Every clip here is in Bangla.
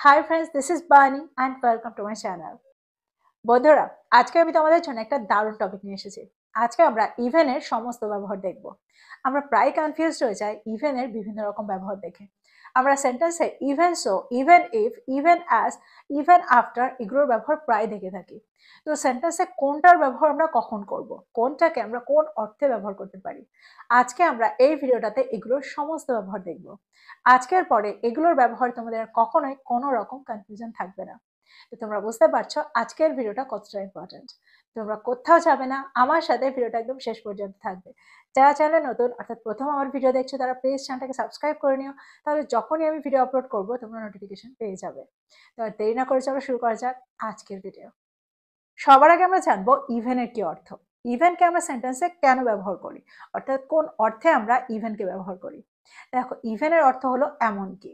Hi friends, this is Bani and welcome to my channel. বন্ধুরা, আজকে আমি তোমাদের জন্য একটা দারুণ টপিক নিয়ে এসেছি। আজকে আমরা ইভেনের সমস্ত ব্যবহার দেখব। আমরা প্রায় কনফিউজড হয়ে যাই ইভেনের বিভিন্ন রকম ব্যবহার দেখে। আমরা সেন্টেন্সে even so, even if, even as, even after এগুলোর ব্যবহার প্রায় দেখে থাকি। তো সেন্টেন্সে কোনটার ব্যবহার আমরা কখন করব, কোনটাকে আমরা কোন অর্থে ব্যবহার করতে পারি, আজকে আমরা এই ভিডিওটাতে এগুলোর সমস্ত ব্যবহার দেখব। আজকের পরে এগুলোর ব্যবহার তোমাদের কখনোই কোনো রকম কনফিউশন থাকবে না। তো তোমরা বুঝতে পারছো আজকের ভিডিওটা কতটা ইম্পর্টেন্ট। তোমরা কোথাও যাবে না, আমার সাথে ভিডিওটা একদম শেষ পর্যন্ত থাকবে। যারা চ্যানেলে নতুন অর্থাৎ প্রথম আমার ভিডিও দেখছো তারা প্লিজ চ্যানেলটাকে সাবস্ক্রাইব করে নিও, তাহলে যখনই আমি ভিডিও আপলোড করবো তোমরা নোটিফিকেশন পেয়ে যাবে। তো আর দেরি না করে চলো শুরু করা যাক আজকের ভিডিও। সবার আগে আমরা জানবো ইভেনের কি অর্থ, ইভেনকে আমরা সেন্টেন্সে কেন ব্যবহার করি, অর্থাৎ কোন অর্থে আমরা ইভেনকে ব্যবহার করি। দেখো, ইভেনের অর্থ হলো এমনকি।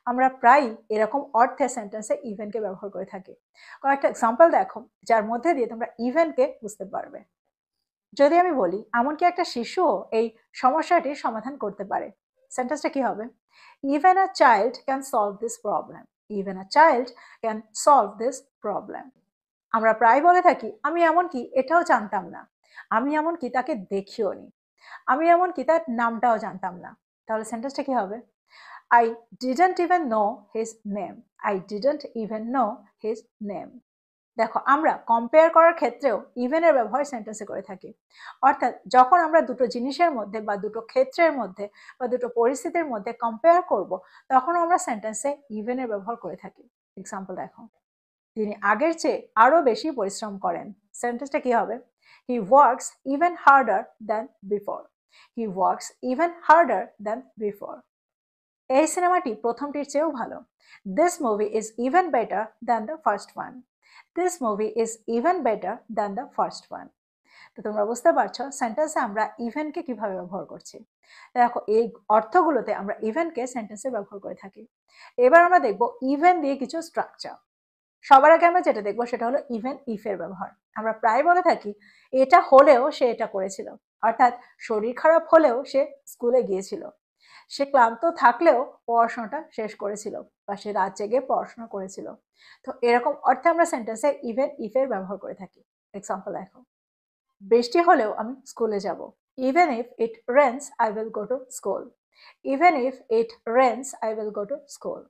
আমরা প্রায়ই এরকম অর্থে সেন্টেন্সে ইভেনকে ব্যবহার করে থাকি। কয়েকটা এক্সাম্পল দেখো যার মধ্যে দিয়ে তোমরা ইভেনকে বুঝতে পারবে। যদি আমি বলি এমনকি একটা শিশুও এই সমস্যাটির সমাধান করতে পারে, সেন্টেন্সটা কি হবে? Even a child can solve this problem, even a child can solve this problem. আমরা প্রায় বলে থাকি আমি এমনকি এটাও জানতাম না, আমি এমনকি তাকে দেখিও নি, আমি এমনকি তার নামটাও জানতাম না। তাহলে সেন্টেন্সটা কি হবে? I didn't even know his name. I didn't even know his name. দেখো, আমরা কম্পেয়ার করার ক্ষেত্রেও ইভেনের ব্যবহার সেন্টেন্সে করে থাকি। অর্থাৎ যখন আমরা দুটো জিনিসের মধ্যে বা দুটো ক্ষেত্রের মধ্যে বা দুটো পরিস্থিতির মধ্যে কম্পেয়ার করব, তখন আমরা সেন্টেন্সে ইভেনের ব্যবহার করে থাকি। এক্সাম্পল দেখো, তিনি আগের চেয়ে আরো বেশি পরিশ্রম করেন। সেন্টেন্সটা কি হবে? He works even harder than before. He works even harder than before. এই সিনেমাটি প্রথমটির চেয়েও ভালো। This movie is even better than the first one. This movie is even better than the first one. তো তোমরা বুঝতে পারছো সেন্টেন্সে আমরা ইভেনকে কিভাবে ব্যবহার করছি। দেখো, এই অর্থগুলোতে আমরা ইভেনকে সেন্টেন্সে ব্যবহার করে থাকি। এবার আমরা দেখবো ইভেন দিয়ে কিছু স্ট্রাকচার। সবার আগে আমরা যেটা দেখবো সেটা হলো ইভেন ইফ এর ব্যবহার। আমরা প্রায় বলে থাকি এটা হলেও সে এটা করেছিল, অর্থাৎ শরীর খারাপ হলেও সে স্কুলে গিয়েছিল, সে ক্লান্ত থাকলেও পড়াশোনাটা শেষ করেছিল, বা সে রাত জেগে পড়াশোনা করেছিল। তো এরকম অর্থে আমরা সেন্টেন্সে ইভেন ইফ এর ব্যবহার করে থাকি। এক্সাম্পল দেখো, বৃষ্টি হলেও আমি স্কুলে যাব। Even if it Reigns I will go to school. Even if it Reigns I will go to school.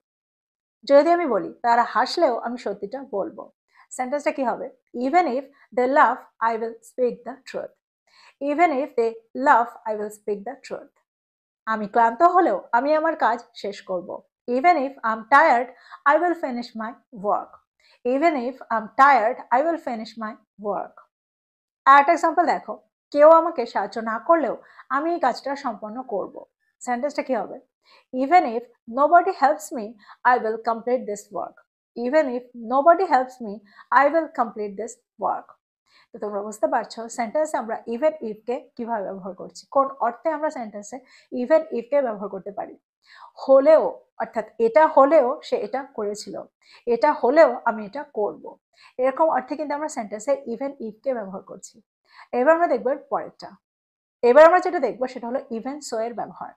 যদি আমি বলি তারা হাসলেও আমি সত্যিটা বলবো, সেন্টেন্সটা কি হবে? Even if they love I will speak the truth. Even if they love I will speak the truth. আমি ক্লান্ত হলেও আমি আমার কাজ শেষ করব। Even if I am tired I will finish my work. Even if I am tired I will finish my work. আর একটা এক্সাম্পল দেখো, কেউ আমাকে সাহায্য না করলেও আমি এই কাজটা সম্পন্ন করব। সেন্টেন্সটা কি হবে? Even if nobody helps me I will complete this work. Even if nobody helps me I will complete this work. তো তোমরা বুঝতে পারছো সেন্টেন্সে আমরা ইভেন ইফকে কিভাবে ব্যবহার করছি, কোন অর্থে আমরা সেন্টেন্সে ইভেন ইফকে ব্যবহার করতে পারি। হলেও, অর্থাৎ এটা হলেও সে এটা করেছিল, এটা হলেও আমি এটা করব, এরকম অর্থে কিন্তু আমরা সেন্টেন্সে ইভেন ইফকে ব্যবহার করছি। এবার আমরা দেখবো পরেরটা। এবার আমরা যেটা দেখবো সেটা হলো ইভেন সো এর ব্যবহার।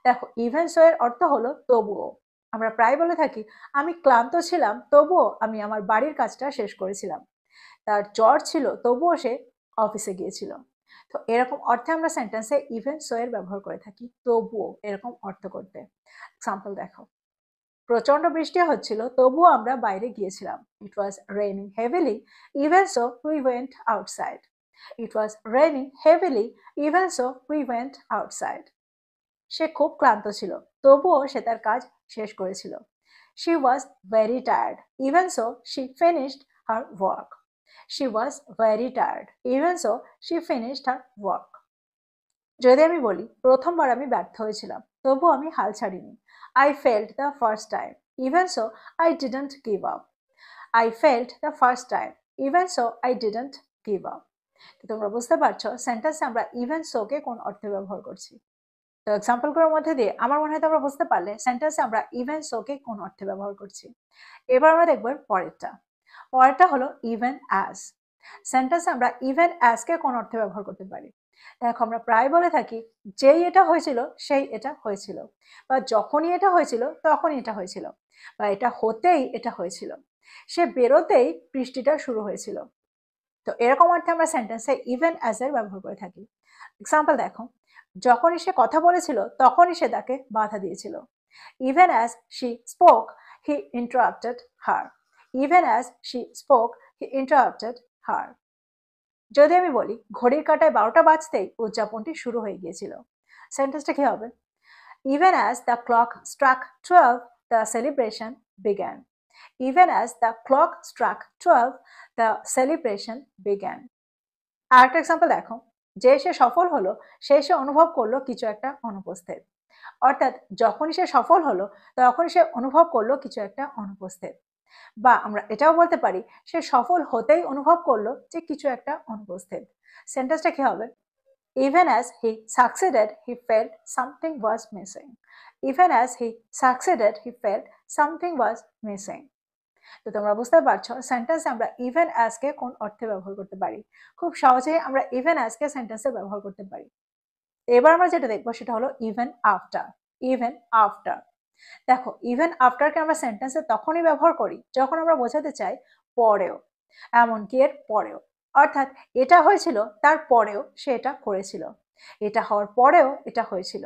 দেখো, ইভেন সো এর অর্থ হলো তবুও। আমরা প্রায় বলে থাকি আমি ক্লান্ত ছিলাম তবুও আমি আমার বাড়ির কাজটা শেষ করেছিলাম। তার জ্বর ছিল তবুও সে অফিসে গিয়েছিল। তো এরকম অর্থে আমরা সেন্টেন্সে ইভেন সো এর ব্যবহার করে থাকি, তবুও এরকম অর্থ করতে। এক্সাম্পল দেখো, প্রচন্ড বৃষ্টি হচ্ছিল তবুও আমরা বাইরে গিয়েছিলাম। It was raining heavily even so we went outside. It was raining heavily even so we went outside. সে খুব ক্লান্ত ছিল তবুও সে তার কাজ শেষ করেছিল। She was very tired even so she finished her work. She was very tired even so she finished her work. যদি আমি বলি প্রথমবার আমি ব্যর্থ হয়েছিলাম তবুও আমি হাল ছাড়িনি। I failed the first time even so I didn't give up. I failed the first time even so I didn't give up. তো তোমরা বুঝতে পারছো সেন্টেন্সে আমরা ইভেন সোকে কোন অর্থে ব্যবহার করছি। তো এক্সাম্পলগুলোর মধ্যে দিয়ে আমার মনে হয় তোমরা বুঝতে পারলে সেন্টেন্সে আমরা ইভেন সোকে কোন অর্থে ব্যবহার করছি। এবার আমরা দেখব পরেরটা। পরেরটা হলো ইভেন অ্যাজ। সেন্টেন্সে আমরা ইভেন অ্যাজকে কোন অর্থে ব্যবহার করতে পারি। দেখো, আমরা প্রায় বলে থাকি যেই এটা হয়েছিল সেই এটা হয়েছিল, বা যখনই এটা হয়েছিল তখনই এটা হয়েছিল। বা এটা হতেই এটা হয়েছিল, সে বেরোতেই বৃষ্টিটা শুরু হয়েছিল। তো এরকম অর্থে আমরা সেন্টেন্সে ইভেন অ্যাজ এর ব্যবহার করে থাকি। এক্সাম্পল দেখো, যখনই সে কথা বলেছিল তখনই সে তাকে বাধা দিয়েছিল। Even as she spoke he interrupted her. Even as she spoke he interrupted her. যদি আমি বলি ঘড়ির কাঁটায় 12টা বাজতেই উদযাপনটি শুরু হয়ে গিয়েছিল, সেন্টেন্সটা কি হবে? Even as the clock struck 12, the celebration began. Even as the clock struck 12, the celebration began. আরেকটা এক্সাম্পল দেখো, যে সে সফল হলো সে অনুভব করলো কিছু একটা অনুপস্থিত। অর্থাৎ যখনই সে সফল হলো তখন সে অনুভব করলো কিছু একটা অনুপস্থিত। বা আমরা এটাও বলতে পারি সে সফল হতেই অনুভব করলো যে কিছু একটা অনুপস্থিত। সেন্টেন্সটা কি হবে? Even as he succeeded, he felt something was missing. Even as he succeeded, he felt something was missing. তো তোমরা বুঝতে পারছো সেন্টেন্সে আমরা ইভেন অ্যাজ কে কোন অর্থে ব্যবহার করতে পারি। খুব সহজেই আমরা ইভেন অ্যাজ কে সেন্টেন্সে ব্যবহার করতে পারি। এবার আমরা যেটা দেখবো সেটা হলো ইভেন আফটার। ইভেন আফটার, দেখো ইভেন আফটারকে আমরা সেন্টেন্সে তখনই ব্যবহার করি যখন আমরা বোঝাতে চাই পরেও, এমনকি এর পরেও। অর্থাৎ এটা হয়েছিল তার পরেও সে এটা করেছিল, এটা হওয়ার পরেও এটা হয়েছিল।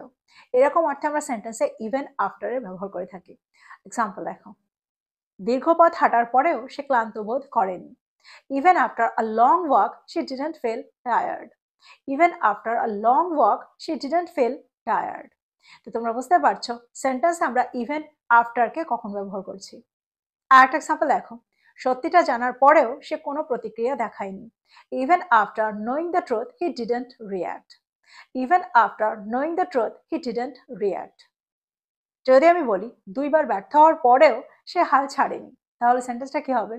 এরকম অর্থে আমরা সেন্টেন্সে ইভেন আফটারের ব্যবহার করে থাকি। এক্সাম্পল দেখো, দীর্ঘ পথ হাঁটার পরেও সে ক্লান্ত বোধ করেনি। Even after a long walk she didn't feel tired. Even after a long walk she didn't feel tired. তো তোমরা বুঝতে পারছো সেন্টেন্সে আমরা ইভেন আফটারকে কখন ব্যবহার করছি। আর একটা এক্সাম্পল দেখো, সত্যিটা জানার পরেও সে কোনো প্রতিক্রিয়া দেখায়নি। Even after knowing the truth he didn't react. Even after knowing the truth he didn't react. যদি আমি বলি দুইবার ব্যর্থ হওয়ার পরেও সে হাল ছাড়েনি, তাহলে সেন্টেন্সটা কি হবে?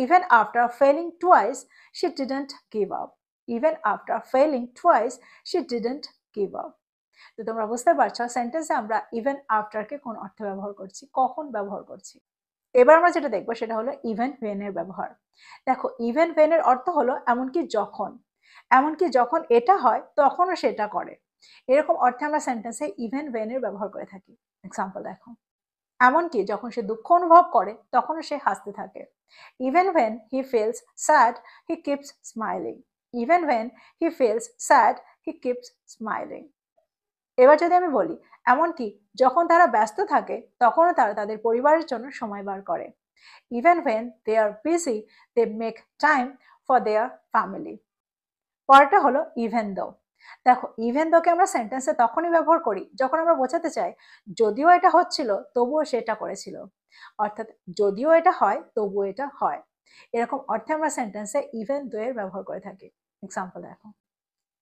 Even after felling twice she didn't give up. Even after felling twice she didn't give up. তো তোমরা বুঝতে পারছো সেন্টেন্সে আমরা ইভেন আফটারকে কোন অর্থে ব্যবহার করছি, কখন ব্যবহার করছি। এবার আমরা যেটা দেখবো সেটা হলো ইভেন ওয়েন এর ব্যবহার। দেখো ইভেন ওয়েন এর অর্থ হলো এমনকি যখন, এমনকি যখন এটা হয় তখনও সেটা করে। এরকম অর্থে আমরা সেন্টেন্সে ইভেন ওয়েন এর ব্যবহার করে থাকি। এক্সাম্পল দেখো, এমনকি যখন সে দুঃখ অনুভব করে তখনও সে হাসতে থাকে। Even when he feels sad he keeps smiling. Even when he feels sad he keeps smiling. এবার যদি আমি বলি এমনকি যখন তারা ব্যস্ত থাকে তখনও তারা তাদের পরিবারের জন্য সময় বার করে। Even when they are busy they make time for their family. পরেরটা হলো ইভেন দো। দেখো ইভেন দোকে আমরা সেন্টেন্সে তখনই ব্যবহার করি যখন আমরা বোঝাতে চাই যদিও এটা হচ্ছিল তবুও সেটা করেছিল। অর্থাৎ যদিও এটা হয় তবুও এটা হয়। এরকম অর্থে আমরা সেন্টেন্সে ইভেন দো এর ব্যবহার করে থাকি। এক্সাম্পল দেখো,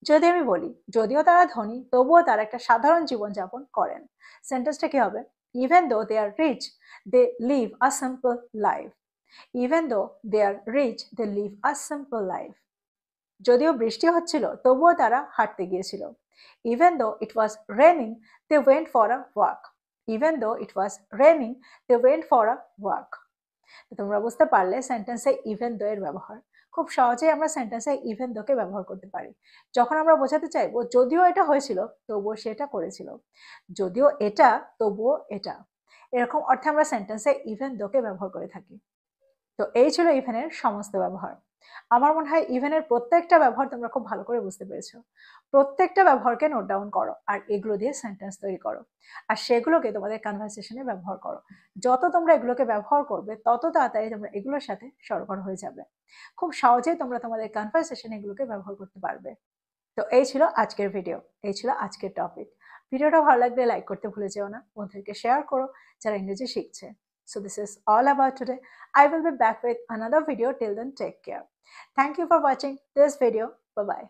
যদি আমি বলি যদিও তারা ধনী তবুও তারা একটা সাধারণ জীবনযাপন করেন, সেন্টেন্সটা কি হবে? Even though they are rich they live a simple life. Even though they are rich they live a simple life. যদিও বৃষ্টি হচ্ছিল তবুও তারা হাঁটতে গিয়েছিল। Even though it was raining they went for a walk. Even though it was raining they went for a walk. তোমরা বুঝতে পারলে সেন্টেন্সে ইভেন দো এর ব্যবহার। খুব সহজেই আমরা সেন্টেন্সে ইভেন দোকে ব্যবহার করতে পারি যখন আমরা বোঝাতে চাইবো যদিও এটা হয়েছিল তবুও সেটা করেছিল, যদিও এটা তবুও এটা। এরকম অর্থে আমরা সেন্টেন্সে ইভেন দোকে ব্যবহার করে থাকি। তো এই ছিল ইভেনের সমস্ত ব্যবহার। আমার মনে হয় ইভেনের প্রত্যেকটা ব্যবহার তোমরা খুব ভালো করে বুঝতে পেরেছো। প্রত্যেকটা ব্যবহারকে নোট ডাউন করো আর এগুলো দিয়ে সেন্টেন্স তৈরি করো আর সেগুলোকে তোমাদের কনভারসেশনে ব্যবহার করো। যত তোমরা এগুলোকে ব্যবহার করবে তত তাড়াতাড়ি তোমরা এগুলোর সাথে সরগর হয়ে যাবে। খুব সহজেই তোমরা তোমাদের কনভারসেশনে এগুলোকে ব্যবহার করতে পারবে। তো এই ছিল আজকের ভিডিও, এই ছিল আজকের টপিক। ভিডিওটা ভালো লাগলে লাইক করতে ভুলে যেও না, বন্ধুদেরকে শেয়ার করো যারা ইংরেজি শিখছে। So this is all about today. I will be back with another video. Till then, take care. Thank you for watching this video. Bye bye.